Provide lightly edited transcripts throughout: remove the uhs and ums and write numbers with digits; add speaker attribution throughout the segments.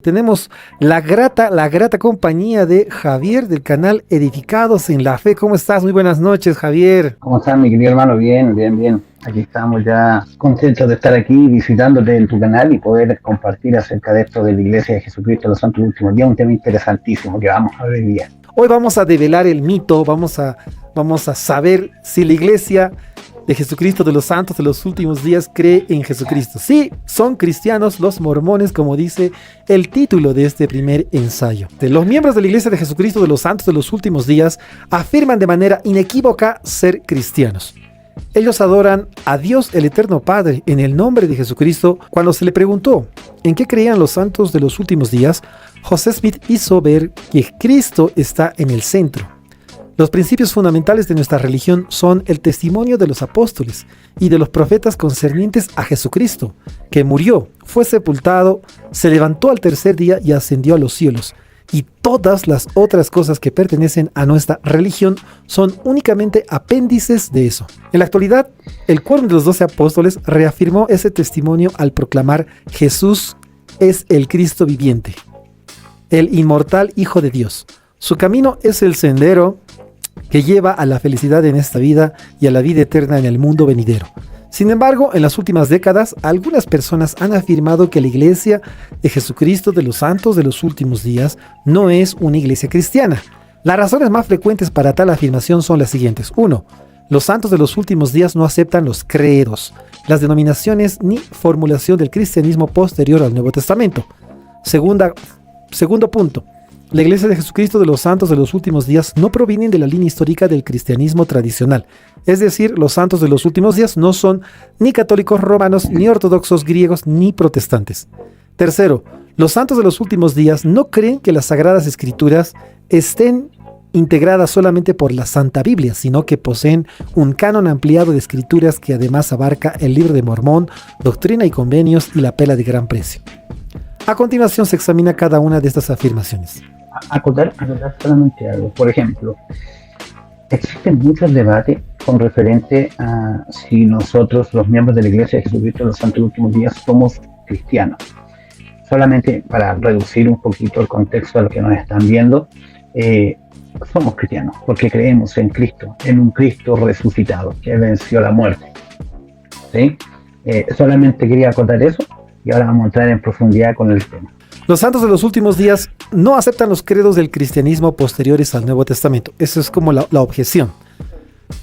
Speaker 1: Tenemos la grata compañía de Javier del canal Edificados en la Fe. ¿Cómo estás? Muy buenas noches, Javier.
Speaker 2: ¿Cómo estás, mi querido hermano? Bien, bien, bien. Aquí estamos ya contentos de estar aquí visitándote en tu canal y poder compartir acerca de esto de la Iglesia de Jesucristo de los Santos Últimos Días, un tema interesantísimo que vamos a ver hoy día.
Speaker 1: Hoy vamos a develar el mito, vamos a saber si la Iglesia de Jesucristo de los Santos de los Últimos Días cree en Jesucristo. Sí, son cristianos los mormones, como dice el título de este primer ensayo. Los miembros de la Iglesia de Jesucristo de los Santos de los Últimos Días afirman de manera inequívoca ser cristianos. Ellos adoran a Dios el Eterno Padre en el nombre de Jesucristo. Cuando se le preguntó en qué creían los santos de los últimos días, José Smith hizo ver que Cristo está en el centro. Los principios fundamentales de nuestra religión son el testimonio de los apóstoles y de los profetas concernientes a Jesucristo, que murió, fue sepultado, se levantó al tercer día y ascendió a los cielos. Y todas las otras cosas que pertenecen a nuestra religión son únicamente apéndices de eso. En la actualidad, el Quórum de los 12 apóstoles reafirmó ese testimonio al proclamar: Jesús es el Cristo viviente, el inmortal Hijo de Dios. Su camino es el sendero que lleva a la felicidad en esta vida y a la vida eterna en el mundo venidero. Sin embargo, en las últimas décadas, algunas personas han afirmado que la Iglesia de Jesucristo de los Santos de los Últimos Días no es una iglesia cristiana. Las razones más frecuentes para tal afirmación son las siguientes. 1. Los santos de los últimos días no aceptan los credos, las denominaciones ni formulación del cristianismo posterior al Nuevo Testamento. Segundo punto. La Iglesia de Jesucristo de los Santos de los Últimos Días no provienen de la línea histórica del cristianismo tradicional. Es decir, los santos de los últimos días no son ni católicos romanos, ni ortodoxos griegos, ni protestantes. Tercero, los santos de los últimos días no creen que las Sagradas Escrituras estén integradas solamente por la Santa Biblia, sino que poseen un canon ampliado de escrituras que además abarca el Libro de Mormón, Doctrina y Convenios y la Pela de Gran Precio. A continuación se examina cada una de estas afirmaciones.
Speaker 2: Acotar solamente algo. Por ejemplo, existen muchos debates con referente a si nosotros, los miembros de la Iglesia de Jesucristo de los Santos Últimos Días, somos cristianos. Solamente para reducir un poquito el contexto a lo que nos están viendo, somos cristianos porque creemos en Cristo, en un Cristo resucitado que venció la muerte. ¿Sí? Solamente quería acotar eso y ahora vamos a entrar en profundidad con el tema.
Speaker 1: Los santos de los últimos días no aceptan los credos del cristianismo posteriores al Nuevo Testamento. Eso es como la objeción.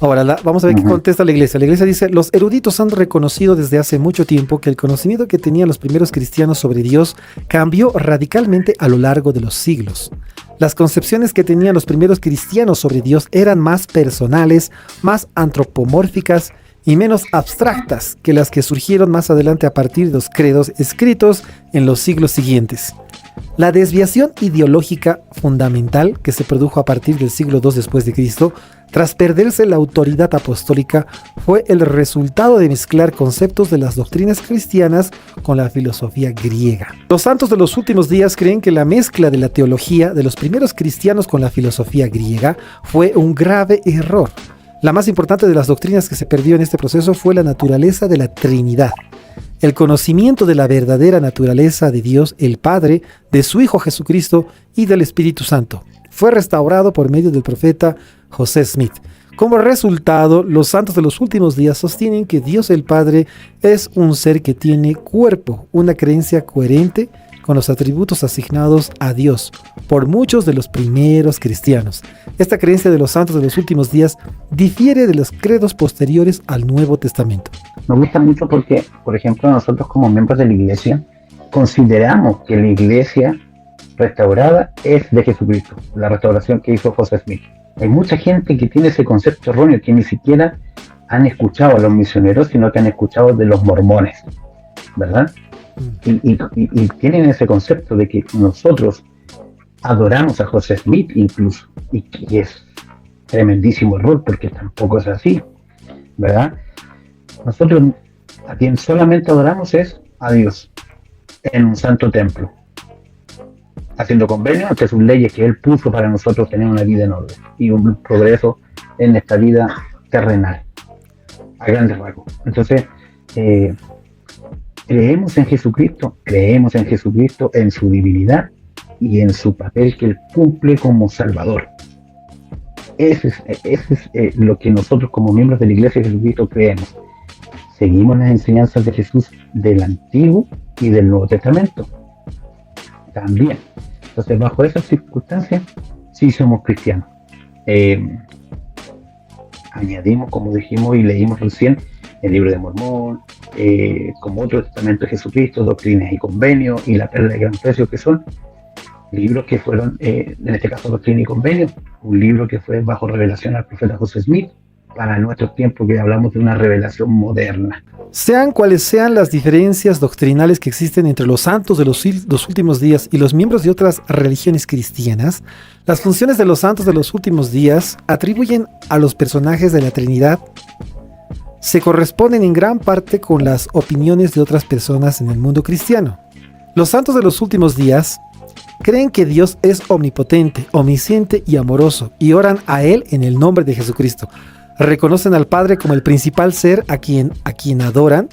Speaker 1: Ahora, vamos a ver qué contesta la Iglesia. La Iglesia dice: los eruditos han reconocido desde hace mucho tiempo que el conocimiento que tenían los primeros cristianos sobre Dios cambió radicalmente a lo largo de los siglos. Las concepciones que tenían los primeros cristianos sobre Dios eran más personales, más antropomórficas y menos abstractas que las que surgieron más adelante a partir de los credos escritos en los siglos siguientes. La desviación ideológica fundamental que se produjo a partir del siglo II después de Cristo, tras perderse la autoridad apostólica, fue el resultado de mezclar conceptos de las doctrinas cristianas con la filosofía griega. Los santos de los últimos días creen que la mezcla de la teología de los primeros cristianos con la filosofía griega fue un grave error. La más importante de las doctrinas que se perdió en este proceso fue la naturaleza de la Trinidad. El conocimiento de la verdadera naturaleza de Dios, el Padre, de su Hijo Jesucristo y del Espíritu Santo, fue restaurado por medio del profeta José Smith. Como resultado, los santos de los últimos días sostienen que Dios el Padre es un ser que tiene cuerpo, una creencia coherente con los atributos asignados a Dios por muchos de los primeros cristianos. Esta creencia de los santos de los últimos días difiere de los credos posteriores al Nuevo Testamento.
Speaker 2: Me gusta mucho porque, por ejemplo, nosotros como miembros de la Iglesia consideramos que la Iglesia restaurada es de Jesucristo, la restauración que hizo José Smith. Hay mucha gente que tiene ese concepto erróneo, que ni siquiera han escuchado a los misioneros, sino que han escuchado de los mormones, ¿verdad? Y tienen ese concepto de que nosotros adoramos a José Smith incluso, y que es tremendísimo error porque tampoco es así, ¿verdad? Nosotros a quien solamente adoramos es a Dios en un santo templo, haciendo convenios ante sus leyes que Él puso para nosotros tener una vida en orden y un progreso en esta vida terrenal, a grandes rasgos. Entonces, creemos en Jesucristo, en su divinidad y en su papel que Él cumple como Salvador. Ese es lo que nosotros como miembros de la Iglesia de Jesucristo creemos. Seguimos las enseñanzas de Jesús del Antiguo y del Nuevo Testamento. También. Entonces, bajo esas circunstancias, sí somos cristianos. Añadimos, como dijimos y leímos recién, el Libro de Mormón, como otro testamento de Jesucristo, Doctrinas y Convenios y la Perla de Gran Precio, que son libros que fueron, en este caso Doctrina y Convenios, un libro que fue bajo revelación al profeta José Smith, para nuestros tiempos, que hablamos de una revelación moderna.
Speaker 1: Sean cuales sean las diferencias doctrinales que existen entre los santos de los últimos días y los miembros de otras religiones cristianas, las funciones de los santos de los últimos días atribuyen a los personajes de la Trinidad se corresponden en gran parte con las opiniones de otras personas en el mundo cristiano. Los santos de los últimos días creen que Dios es omnipotente, omnisciente y amoroso, y oran a Él en el nombre de Jesucristo. Reconocen al Padre como el principal ser a quien adoran,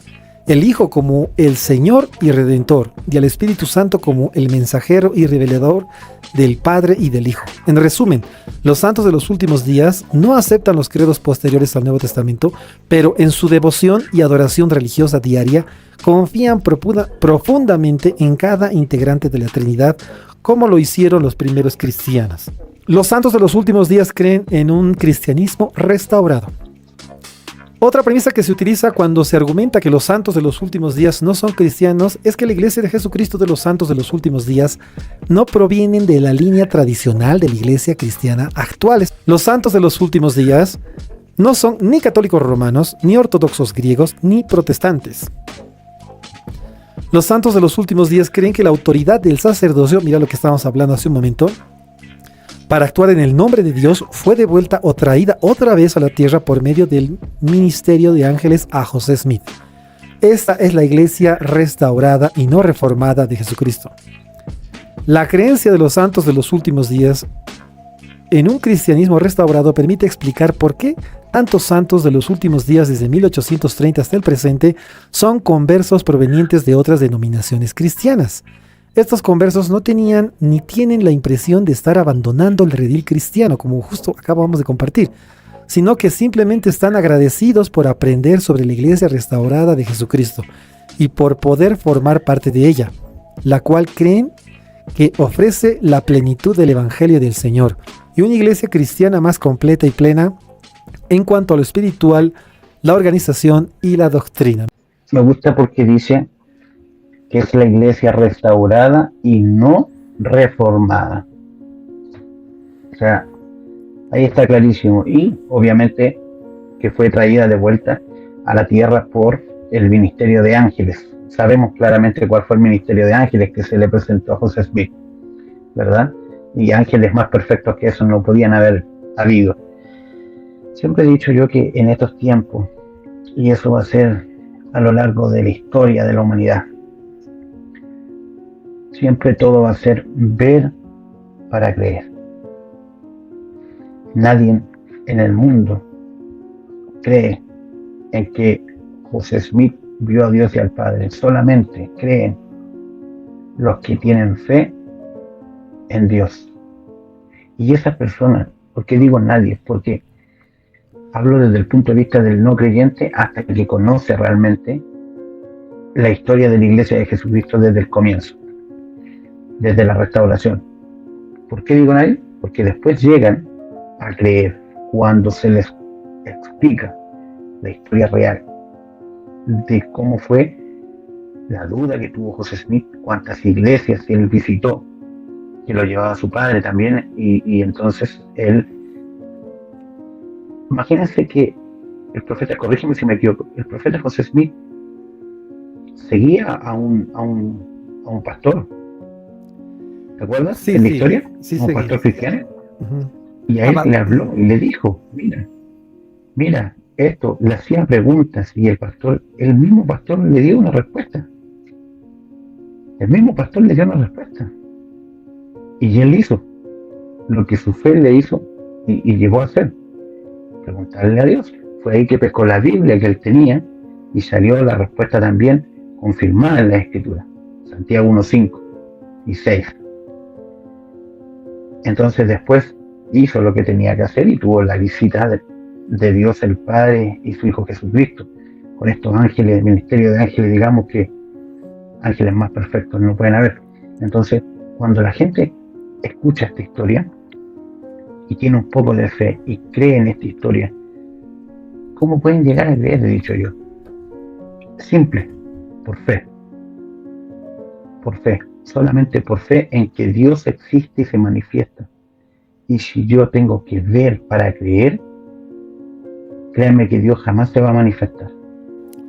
Speaker 1: el Hijo como el Señor y Redentor, y al Espíritu Santo como el mensajero y revelador del Padre y del Hijo. En resumen, los santos de los últimos días no aceptan los credos posteriores al Nuevo Testamento, pero en su devoción y adoración religiosa diaria confían profundamente en cada integrante de la Trinidad, como lo hicieron los primeros cristianos. Los santos de los últimos días creen en un cristianismo restaurado. Otra premisa que se utiliza cuando se argumenta que los santos de los últimos días no son cristianos es que la Iglesia de Jesucristo de los santos de los últimos días no provienen de la línea tradicional de la Iglesia cristiana actuales. Los santos de los últimos días no son ni católicos romanos, ni ortodoxos griegos, ni protestantes. Los santos de los últimos días creen que la autoridad del sacerdocio, mira lo que estábamos hablando hace un momento, para actuar en el nombre de Dios, fue devuelta o traída otra vez a la tierra por medio del ministerio de ángeles a José Smith. Esta es la iglesia restaurada y no reformada de Jesucristo. La creencia de los santos de los últimos días en un cristianismo restaurado permite explicar por qué tantos santos de los últimos días desde 1830 hasta el presente son conversos provenientes de otras denominaciones cristianas. Estos conversos no tenían ni tienen la impresión de estar abandonando el redil cristiano, como justo acabamos de compartir, sino que simplemente están agradecidos por aprender sobre la iglesia restaurada de Jesucristo y por poder formar parte de ella, la cual creen que ofrece la plenitud del Evangelio del Señor y una iglesia cristiana más completa y plena en cuanto a lo espiritual, la organización y la doctrina.
Speaker 2: Me gusta porque dice que es la iglesia restaurada y no reformada. O sea, ahí está clarísimo. Y obviamente que fue traída de vuelta a la tierra por el ministerio de ángeles. Sabemos claramente cuál fue el ministerio de ángeles que se le presentó a José Smith, ¿verdad? Y ángeles más perfectos que eso no podían haber habido. Siempre he dicho yo que en estos tiempos, y eso va a ser a lo largo de la historia de la humanidad, siempre todo va a ser ver para creer. Nadie en el mundo cree en que José Smith vio a Dios y al Padre. Solamente creen los que tienen fe en Dios. Y esas personas, ¿por qué digo nadie? Porque hablo desde el punto de vista del no creyente hasta que conoce realmente la historia de la Iglesia de Jesucristo desde el comienzo, desde la restauración. ¿Por qué digo nadie? Porque después llegan a creer cuando se les explica la historia real de cómo fue la duda que tuvo José Smith, cuántas iglesias él visitó, que lo llevaba a su padre también, y entonces él, imagínense que el profeta, corrígeme si me equivoco, el profeta José Smith seguía a un pastor, ¿te acuerdas?
Speaker 1: Sí,
Speaker 2: en la
Speaker 1: sí,
Speaker 2: historia,
Speaker 1: sí,
Speaker 2: un pastor cristiano, y a él le habló y le dijo, mira, esto, le hacían preguntas y el mismo pastor le dio una respuesta. El mismo pastor le dio una respuesta. Y él hizo lo que su fe le hizo y llegó a hacer, preguntarle a Dios. Fue ahí que pescó la Biblia que él tenía y salió la respuesta también confirmada en la Escritura. Santiago 1:5 y 6. Entonces después hizo lo que tenía que hacer y tuvo la visita de Dios el Padre y su Hijo Jesucristo, con estos ángeles, el ministerio de ángeles, digamos que ángeles más perfectos no pueden haber. Entonces, cuando la gente escucha esta historia y tiene un poco de fe y cree en esta historia, ¿cómo pueden llegar a creer? He dicho yo. Simple, por fe. Por fe, solamente por fe en que Dios existe y se manifiesta. Y si yo tengo que ver para creer, créanme que Dios jamás se va a manifestar.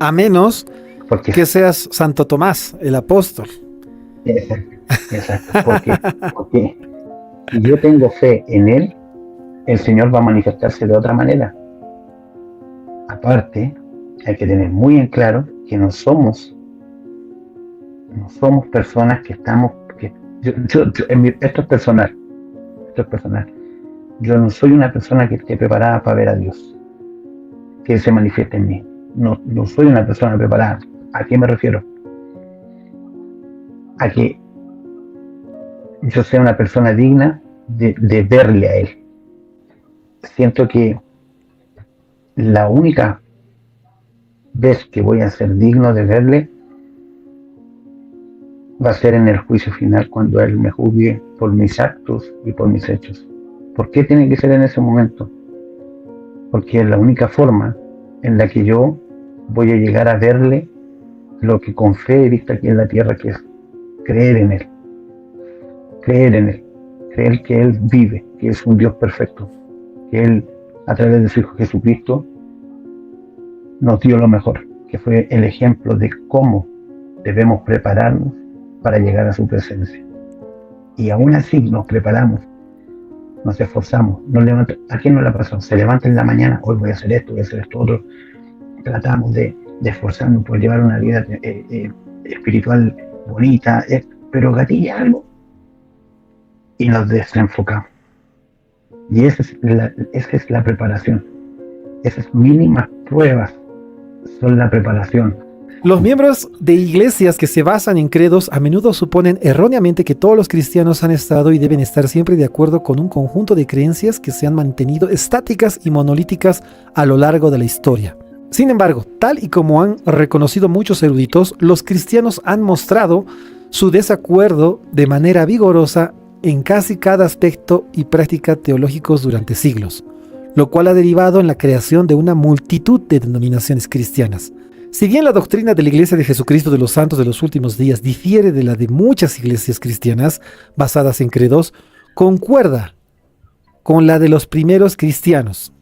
Speaker 1: A menos
Speaker 2: Porque
Speaker 1: que seas Santo Tomás, el apóstol.
Speaker 2: Exacto, porque si yo tengo fe en Él, el Señor va a manifestarse de otra manera. Aparte, hay que tener muy en claro que no somos personas que estamos... esto es personal. Yo no soy una persona que esté preparada para ver a Dios, que Él se manifieste en mí. No soy una persona preparada. ¿A qué me refiero? A que yo sea una persona digna de verle a Él. Siento que la única vez que voy a ser digno de verle va a ser en el juicio final, cuando Él me juzgue por mis actos y por mis hechos. ¿Por qué tiene que ser en ese momento? Porque es la única forma en la que yo voy a llegar a verle lo que con fe he visto aquí en la tierra, que es creer en Él. Creer que Él vive, que es un Dios perfecto, que Él, a través de su Hijo Jesucristo, nos dio lo mejor, que fue el ejemplo de cómo debemos prepararnos para llegar a su presencia. Y aún así nos preparamos, nos esforzamos, ¿a quién no le ha pasado? Se levanta en la mañana, hoy voy a hacer esto, otro. Tratamos de esforzarnos por llevar una vida espiritual bonita, pero gatilla algo y nos desenfocamos. Y esa es la preparación. Esas mínimas pruebas son la preparación.
Speaker 1: Los miembros de iglesias que se basan en credos a menudo suponen erróneamente que todos los cristianos han estado y deben estar siempre de acuerdo con un conjunto de creencias que se han mantenido estáticas y monolíticas a lo largo de la historia. Sin embargo, tal y como han reconocido muchos eruditos, los cristianos han mostrado su desacuerdo de manera vigorosa en casi cada aspecto y práctica teológicos durante siglos, lo cual ha derivado en la creación de una multitud de denominaciones cristianas. Si bien la doctrina de la Iglesia de Jesucristo de los Santos de los Últimos Días difiere de la de muchas iglesias cristianas basadas en credos, concuerda con la de los primeros cristianos.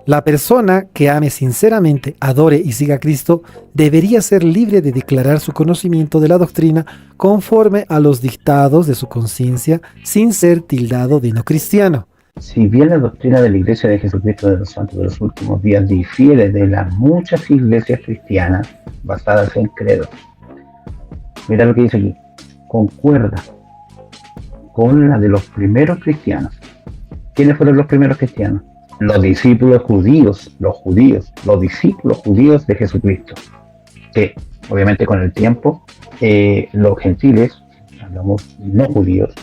Speaker 1: La persona que ame sinceramente, adore y siga a Cristo debería ser libre de declarar su conocimiento de la doctrina conforme a los dictados de su conciencia, sin ser tildado de no cristiano.
Speaker 2: Si bien la doctrina de la Iglesia de Jesucristo de los Santos de los Últimos Días difiere de las muchas iglesias cristianas basadas en credos, mira lo que dice aquí, concuerda con la de los primeros cristianos. ¿Quiénes fueron los primeros cristianos? Los discípulos judíos, los discípulos judíos de Jesucristo, que obviamente con el tiempo los gentiles, hablamos no judíos,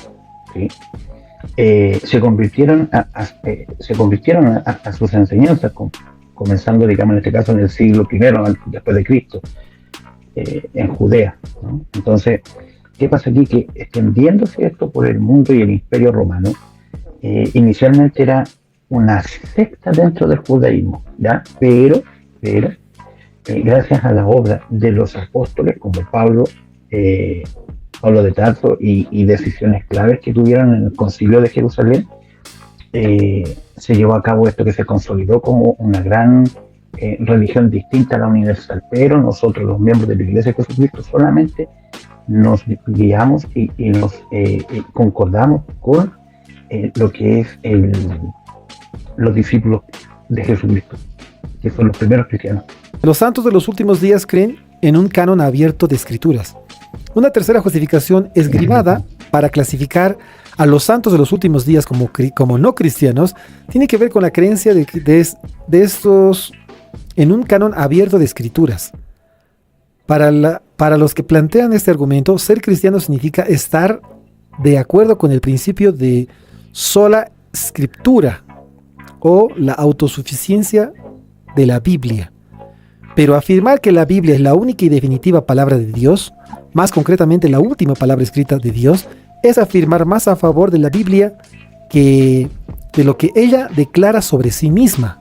Speaker 2: ¿sí? Se convirtieron a sus enseñanzas, comenzando, digamos, en este caso en el siglo I después de Cristo, en Judea, ¿no? Entonces, ¿qué pasa aquí? Que extendiéndose esto por el mundo y el imperio romano, inicialmente era una secta dentro del judaísmo, ¿ya? Pero gracias a la obra de los apóstoles como Pablo de Tarso y decisiones claves que tuvieron en el concilio de Jerusalén, se llevó a cabo esto que se consolidó como una gran religión distinta a la universal. Pero nosotros, los miembros de la Iglesia de Jesucristo, solamente nos guiamos y nos concordamos con lo que es los discípulos de Jesucristo, que son los primeros cristianos.
Speaker 1: Los santos de los últimos días creen en un canon abierto de escrituras. Una tercera justificación esgrimada para clasificar a los santos de los últimos días como no cristianos tiene que ver con la creencia de estos en un canon abierto de escrituras. Para los que plantean este argumento, ser cristiano significa estar de acuerdo con el principio de sola escritura o la autosuficiencia de la Biblia. Pero afirmar que la Biblia es la única y definitiva palabra de Dios, más concretamente la última palabra escrita de Dios, es afirmar más a favor de la Biblia que de lo que ella declara sobre sí misma.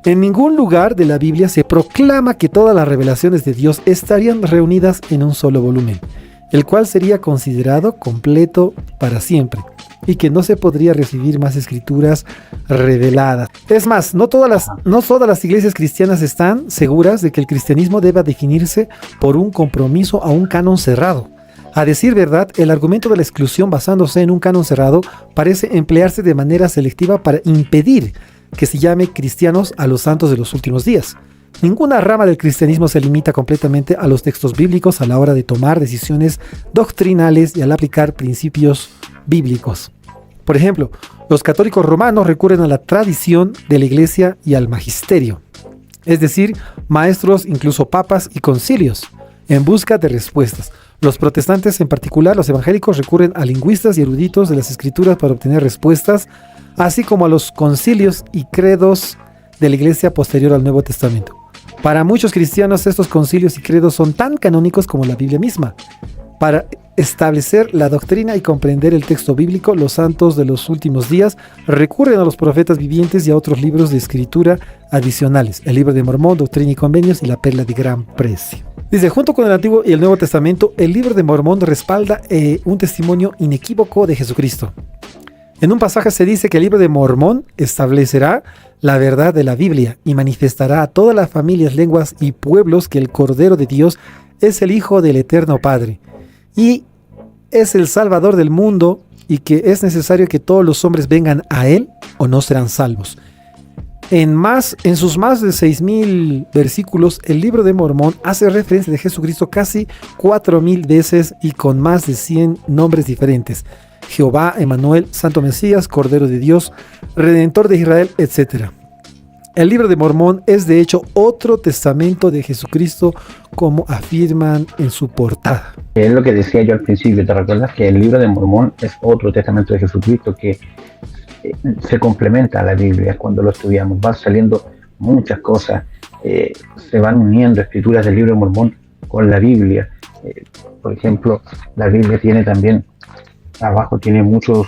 Speaker 1: En ningún lugar de la Biblia se proclama que todas las revelaciones de Dios estarían reunidas en un solo volumen, el cual sería considerado completo para siempre, y que no se podría recibir más escrituras reveladas. Es más, no todas las iglesias cristianas están seguras de que el cristianismo deba definirse por un compromiso a un canon cerrado. A decir verdad, el argumento de la exclusión basándose en un canon cerrado parece emplearse de manera selectiva para impedir que se llame cristianos a los santos de los últimos días. Ninguna rama del cristianismo se limita completamente a los textos bíblicos a la hora de tomar decisiones doctrinales y al aplicar principios bíblicos. Por ejemplo, los católicos romanos recurren a la tradición de la iglesia y al magisterio, es decir, maestros, incluso papas y concilios, en busca de respuestas. Los protestantes, en particular los evangélicos, recurren a lingüistas y eruditos de las escrituras para obtener respuestas, así como a los concilios y credos de la iglesia posterior al Nuevo Testamento. Para muchos cristianos, estos concilios y credos son tan canónicos como la Biblia misma. Para establecer la doctrina y comprender el texto bíblico, los santos de los últimos días recurren a los profetas vivientes y a otros libros de escritura adicionales, el Libro de Mormón, Doctrina y Convenios y la Perla de Gran Precio. Dice, junto con el Antiguo y el Nuevo Testamento, el Libro de Mormón respalda un testimonio inequívoco de Jesucristo. En un pasaje se dice que el Libro de Mormón establecerá la verdad de la Biblia y manifestará a todas las familias, lenguas y pueblos que el Cordero de Dios es el Hijo del Eterno Padre y es el Salvador del mundo y que es necesario que todos los hombres vengan a Él o no serán salvos. En sus más de 6,000 versículos, el Libro de Mormón hace referencia de Jesucristo casi 4,000 veces y con más de 100 nombres diferentes. Jehová, Emanuel, Santo Mesías, Cordero de Dios, Redentor de Israel, etc. El Libro de Mormón es de hecho otro testamento de Jesucristo, como afirman en su portada.
Speaker 2: Es lo que decía yo al principio, ¿te recuerdas? Que el Libro de Mormón es otro testamento de Jesucristo que se complementa a la Biblia cuando lo estudiamos. Van saliendo muchas cosas, se van uniendo escrituras del Libro de Mormón con la Biblia. Por ejemplo, la Biblia tiene también, abajo tiene muchas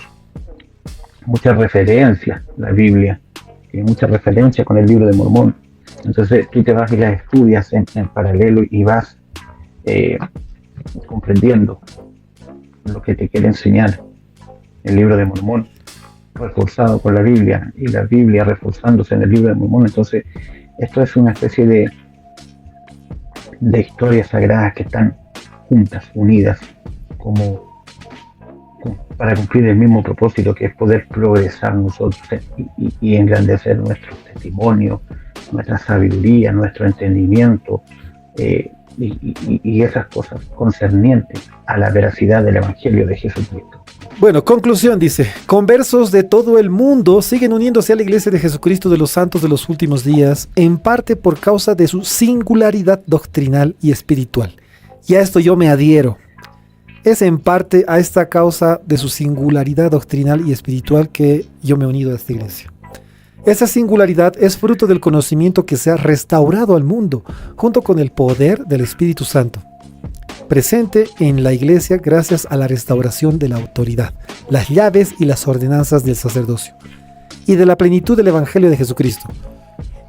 Speaker 2: referencias, la Biblia tiene muchas referencias con el Libro de Mormón. Entonces tú te vas y las estudias en paralelo y vas comprendiendo lo que te quiere enseñar el Libro de Mormón, reforzado con la Biblia y la Biblia reforzándose en el Libro de Mormón. Entonces esto es una especie de historias sagradas que están juntas, unidas, como para cumplir el mismo propósito, que es poder progresar nosotros y engrandecer nuestro testimonio, nuestra sabiduría, nuestro entendimiento y esas cosas concernientes a la veracidad del Evangelio de Jesucristo.
Speaker 1: Bueno, conclusión dice, conversos de todo el mundo siguen uniéndose a la Iglesia de Jesucristo de los Santos de los Últimos Días, en parte por causa de su singularidad doctrinal y espiritual. Y a esto yo me adhiero. Es en parte a esta causa de su singularidad doctrinal y espiritual que yo me he unido a esta iglesia. Esa singularidad es fruto del conocimiento que se ha restaurado al mundo, junto con el poder del Espíritu Santo, presente en la iglesia gracias a la restauración de la autoridad, las llaves y las ordenanzas del sacerdocio, y de la plenitud del Evangelio de Jesucristo.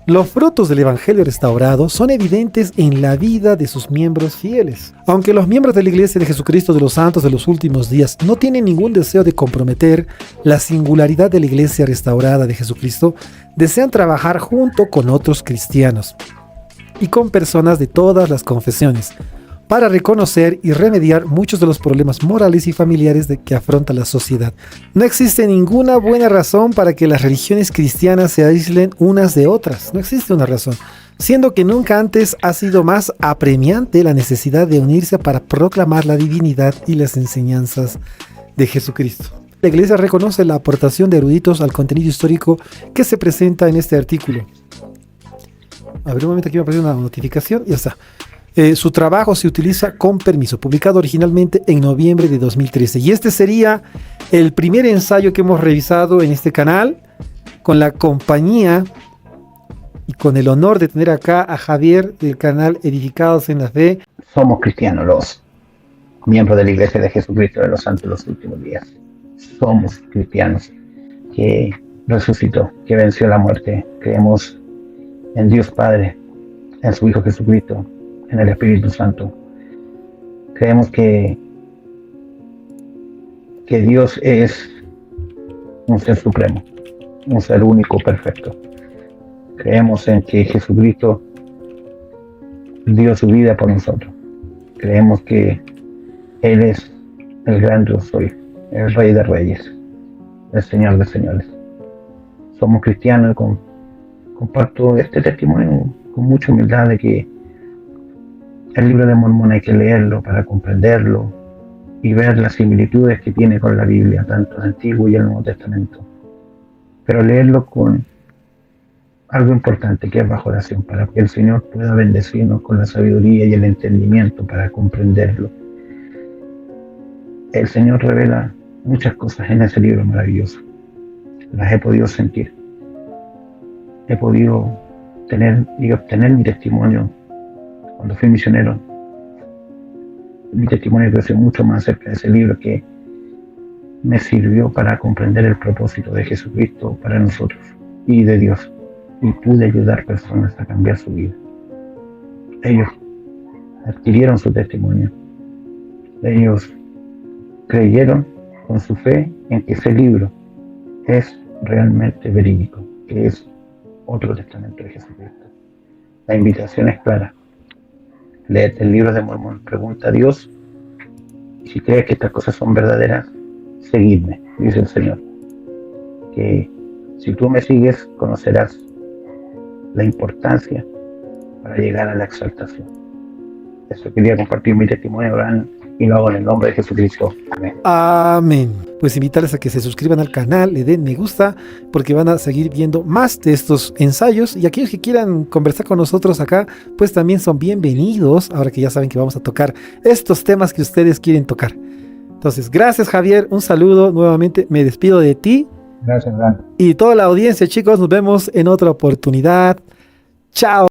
Speaker 1: Los frutos del Evangelio restaurado son evidentes en la vida de sus miembros fieles. Aunque los miembros de la Iglesia de Jesucristo de los Santos de los Últimos Días no tienen ningún deseo de comprometer la singularidad de la Iglesia restaurada de Jesucristo, desean trabajar junto con otros cristianos y con personas de todas las confesiones para reconocer y remediar muchos de los problemas morales y familiares que afronta la sociedad. No existe ninguna buena razón para que las religiones cristianas se aíslen unas de otras. No existe una razón, siendo que nunca antes ha sido más apremiante la necesidad de unirse para proclamar la divinidad y las enseñanzas de Jesucristo. La Iglesia reconoce la aportación de eruditos al contenido histórico que se presenta en este artículo. A ver, un momento, aquí me aparece una notificación y ya está. Su trabajo se utiliza con permiso, publicado originalmente en noviembre de 2013. Y este sería el primer ensayo que hemos revisado en este canal, con la compañía y con el honor de tener acá a Javier del canal Edificados en la Fe.
Speaker 2: Somos cristianos, los miembros de la Iglesia de Jesucristo de los Santos de los Últimos Días. Somos cristianos que resucitó, que venció la muerte. Creemos en Dios Padre, en su Hijo Jesucristo, en el Espíritu Santo. Creemos que Dios es un ser supremo, un ser único, perfecto. Creemos en que Jesucristo dio su vida por nosotros. Creemos que Él es el gran yo soy, el Rey de Reyes, el Señor de Señores. Somos cristianos y comparto este testimonio con mucha humildad de que el libro de Mormón hay que leerlo para comprenderlo y ver las similitudes que tiene con la Biblia, tanto el Antiguo y el Nuevo Testamento. Pero leerlo con algo importante, que es bajo oración, para que el Señor pueda bendecirnos con la sabiduría y el entendimiento para comprenderlo. El Señor revela muchas cosas en ese libro maravilloso. Las he podido sentir. He podido tener y obtener mi testimonio cuando fui misionero. Mi testimonio creció mucho más acerca de ese libro, que me sirvió para comprender el propósito de Jesucristo para nosotros y de Dios. Y pude ayudar personas a cambiar su vida. Ellos adquirieron su testimonio. Ellos creyeron con su fe en que ese libro es realmente verídico, que es otro testamento de Jesucristo. La invitación es clara. Lee el libro de Mormón, pregunta a Dios, y si crees que estas cosas son verdaderas, seguidme, dice el Señor. Que si tú me sigues, conocerás la importancia para llegar a la exaltación. Eso quería compartir mi testimonio, Abraham, y lo hago en el nombre de Jesucristo. Amén.
Speaker 1: Amén. Pues invitarles a que se suscriban al canal, le den me gusta, porque van a seguir viendo más de estos ensayos. Y aquellos que quieran conversar con nosotros acá, pues también son bienvenidos, ahora que ya saben que vamos a tocar estos temas que ustedes quieren tocar. Entonces, gracias Javier, un saludo nuevamente, me despido de ti.
Speaker 2: Gracias, Abraham.
Speaker 1: Y toda la audiencia, chicos, nos vemos en otra oportunidad. Chao.